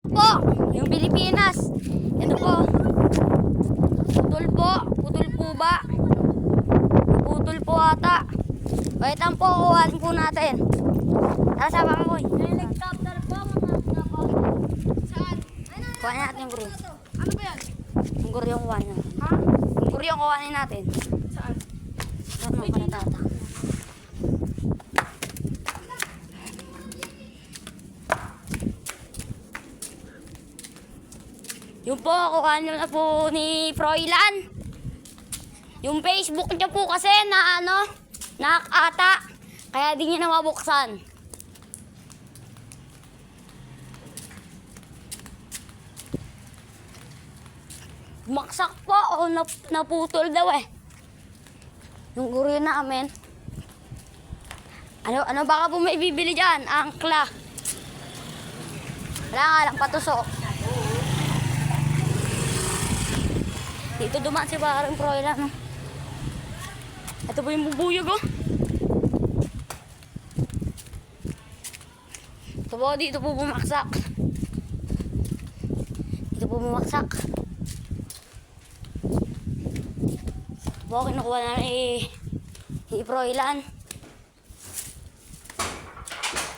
Po, yung Pilipinas. Ito po. Putol po. Putol po ba? Putol po ata. Wait lang po, kuhanin po natin. Tara, sama ka, boy. Helicopter po, mga po. Saan? Kuhanin natin yung guro. Ano ba yan? Yung guro yung kuhanin. Ha? Yung guro yung kuhanin natin. Saan? Saan mo pa natata? Yung po, kuhanin na po ni Froilan. Yung Facebook niya po kasi na nakakata. Kaya di niya na mabuksan. Bumaksak po o naputol daw eh. Yung guro yun namin. Ano baka po may bibili dyan? Angkla. Wala nga lang patusok. Dito dumaan si parang Froilan. No? Ito po yung bubuyog oh. Ito po, dito po bumaksak. Dito po bumaksak. Ito po, kinukuha na ni Froilan.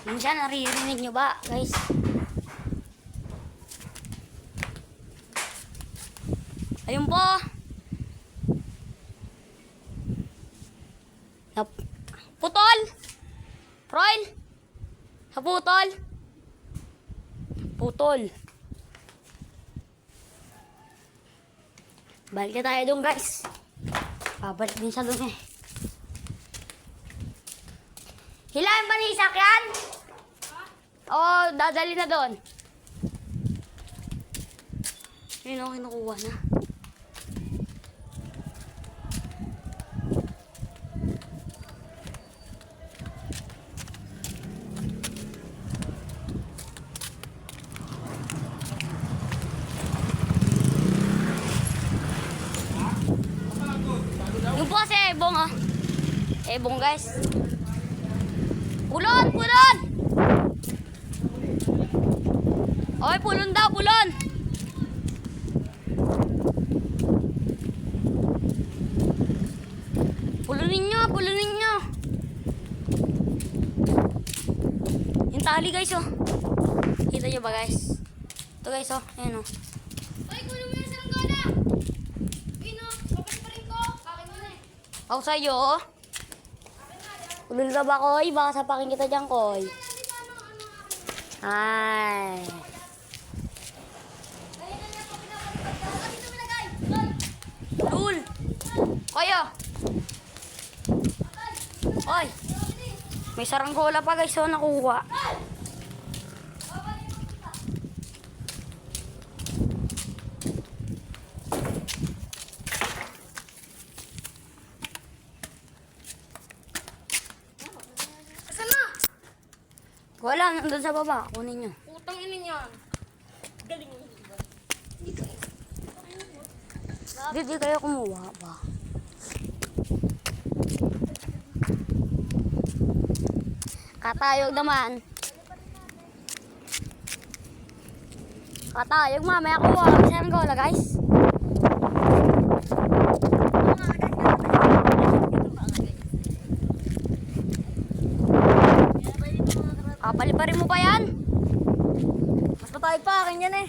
Minsan, naririnig nyo ba, guys? Ayun po. Putol! Froil! Naputol! Putol. Balik na tayo doon, guys. Babalik din sa doon eh. Hilahin ba ni Isak yan? Oo, dadali na doon. Yun ako, kinukuha na. Yung po si Ebong oh. Ebong guys. Pulon! Pulon! Oy, pulon daw, pulon! Pulunin nyo, pulunin nyo. Yung tali guys oh. Kita nyo ba guys? Ito guys oh, ayan oh. Ay, kunin mo yung saranggola! Pino, kapit pa rin ko. Akin mo na eh. Ako sa'yo oh. Pulun ka ba koy? Baka sapakin kita dyan koy. Ay. Dul! Kayo! Oy! May saranggola pa guys oh, nakuha. Saan na? Wala, nandun sa baba. Kunin nyo. Utang ina niyan. Galing mo. Di kayo kumuha ba? Katayog naman. Katayog mamaya kuha. Saranggola guys. Kapaliparin mo pa yan? Mas matayog pa akin yan eh.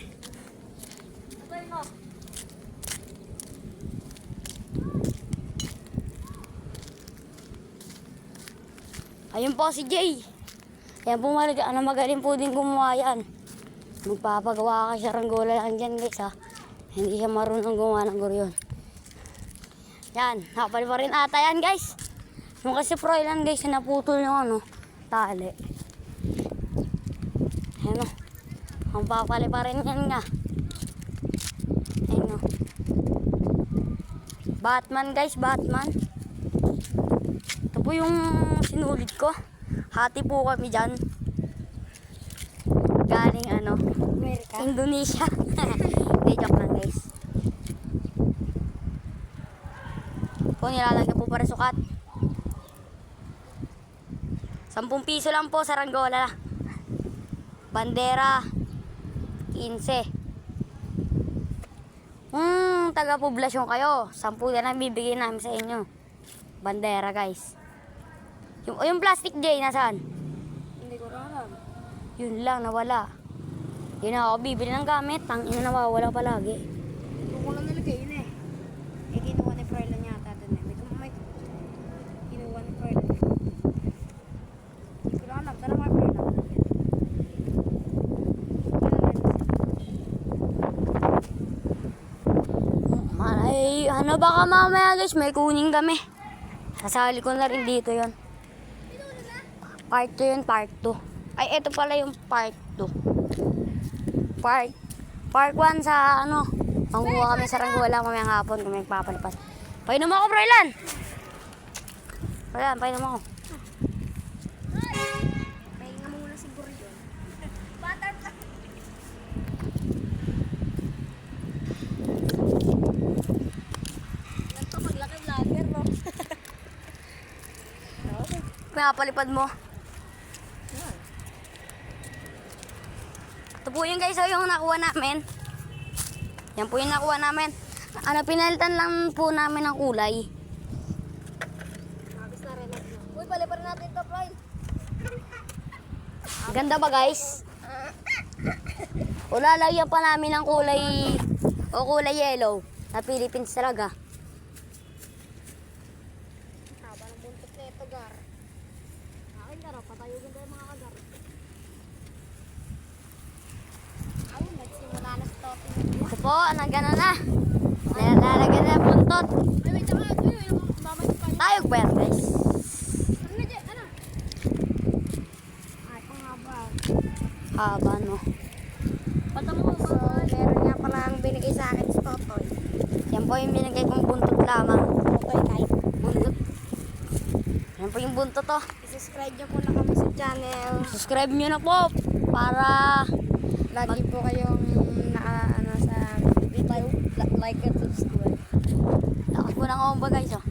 Ayun po si Jay. Yan po magaling po din gumawa yan. Magpapagawa ka siya saranggola lang dyan guys ha. Hindi siya marunong gumawa ng guryon. Yan, napaliparin ata yan guys. Yung kasi Froilan guys, naputol yung tali. Ayan o. Ang papaliparin yan nga. Ayan o. Batman guys, Batman. Ito po yung sinulid ko. Hati po kami dyan. Galing Amerika. Indonesia. Hindi, joke lang guys. Po, nilalagyan po para sukat. 10 piso lang po, saranggola. Bandera. 15. Taga-poblasyon kayo, 10 na lang bibigyan namin sa inyo. Bandera, guys. Yung plastic, Jay, nasaan? Hindi ko na alam. Yun lang, nawala. Yun na ako bibili ng gamit. Tangina, nawawala palagi. Doon ko lang nalagay yun eh. Eh, kinuha ni Ferlan yata doon eh. May kinuha ni Ferlan. Hindi ko lang alam. Tara mga Ferlan. Ay, ano baka mamaya guys, may kunin kami. Sasali ko na rin dito yon. Part 2 yun, part 2. Ay, eto pala yung part 2. Part 1 sa ano, manguha kami sa Ranggola mamayang hapon kung may papalipat. Painom ako, Froilan! Froilan, painom ako. Pahinga mo muna siguro yun. Butter pa. Ganito maglaki vlogger, no? Pinapalipad mo. Ito po yun guys, so yung nakuha namin. Yan po yung nakuha namin. Ano, pinalitan lang po namin ng kulay. Habis na rin. Uy, paliparin natin ito, Floyd. Ganda ba guys? O lalagyan pa namin ng kulay o kulay yellow na Philippines talaga. Haba ng buntot na ito, Gar. Akin, Gar. Patayugin tayo mga kagar. Ayun, nagsimula na sa topping. Ito po, gano'n na. Lalagyan na ng buntot. Ay, wait, saka ito yung mamay pa. Tayog ba yan guys? Ano na dyan? Ano? Ay, pangaba. Haba no. So, meron nga pala ang binigay sa akin sa Totoy. Yan po yung binigay kong buntot lamang. Totoy Night. Buntot. Yan po yung buntot to. I-subscribe nyo po na kami sa channel. Subscribe nyo na po para Lagi po kayong naka, sa video. Like and subscribe. lakas po ng omba guys oh.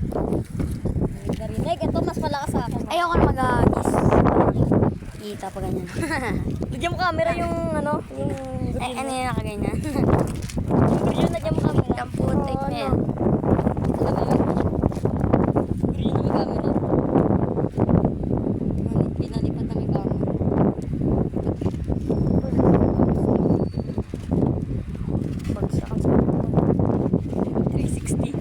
Like, ito mas malakas sa akin. Ayoko na mag-agis. Kita pa ganyan. Lagyan mo camera yung ano, yung Ay, ano yung nakaganyan? video lagyan mo camera. Ang putik na yan. Video na may camera. Pinalipat na may camera. Bagsak ang 360.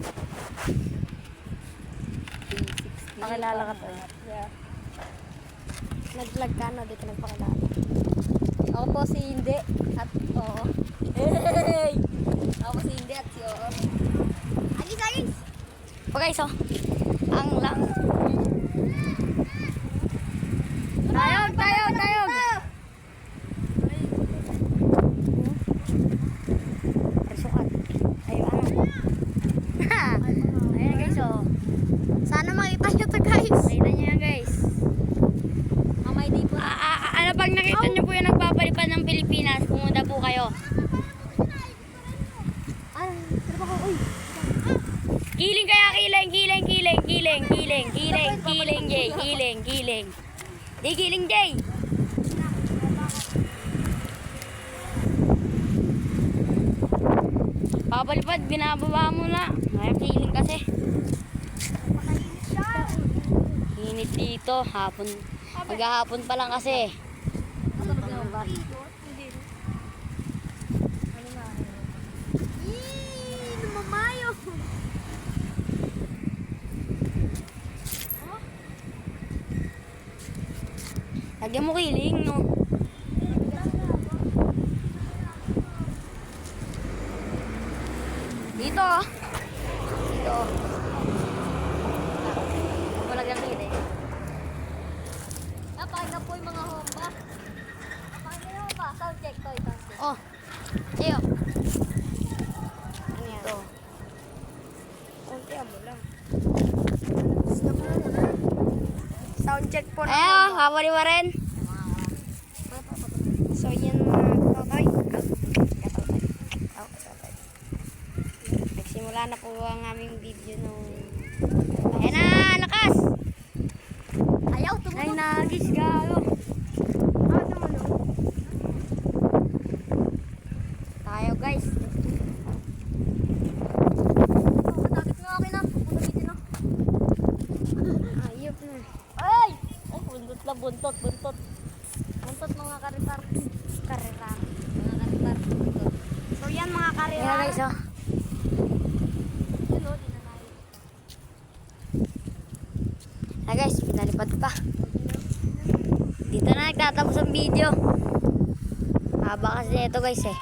Pakilala ka to. Yeah. Nag-vlog ka na, di ka nagpakilala. Ako po si Hindi at Oo. Hey! Ako po si Hindi at si Oo. Agis, agis! O guys oh. Ang lang. Tayog, tayog, tayog. Resukat. Ay, ano? Ayan guys oh. Sana makita nyo to, guys. Nakita nyo yan guys. Mamay di po. Ano pag nakita nyo po yung nagpapalipad ng Pilipinas, pumunta po kayo. Ano ba ko? Uy! Kiling kaya, kiling, kiling, kiling, kiling, kiling, kiling, kiling, Jay, kiling, kiling. Jay, kiling, Jay. Papalipad, binababa mo na. Kaya kiling kasi. Init dito, hapon. Maghahapon pa lang kasi. Ano ba? Lumamayo! Lagyan mo kiling, no? Dito, ah. Dito. Huwag mo lagyan kiling. Napakinggan po yung mga homba. Napakinggan yung homba. Sound check to. Sound check. Oh. Iyo. Ano yan? Ito. Konti mo lang. Sound check po. Eh, oh, kapali mo rin. So, yan Totoy. Nagsimula na po ang aming video nung... Ayan na, lakas. Ayaw, Ay, tumunog. nagis, galo. Ah, tumunog. guys. Nakit nga akin na. Punumitin na. Ayop na. Ay! Oh, buntot na, buntot. Buntot mga karitar. Karitar. Mga karitar. Buntot. So yan mga Ayan karitar. guys, oh. Yun o, di na nahin. Ayan guys, pinalipad pa. Dito na nagtatapos ang video. Haba kasi ito guys eh.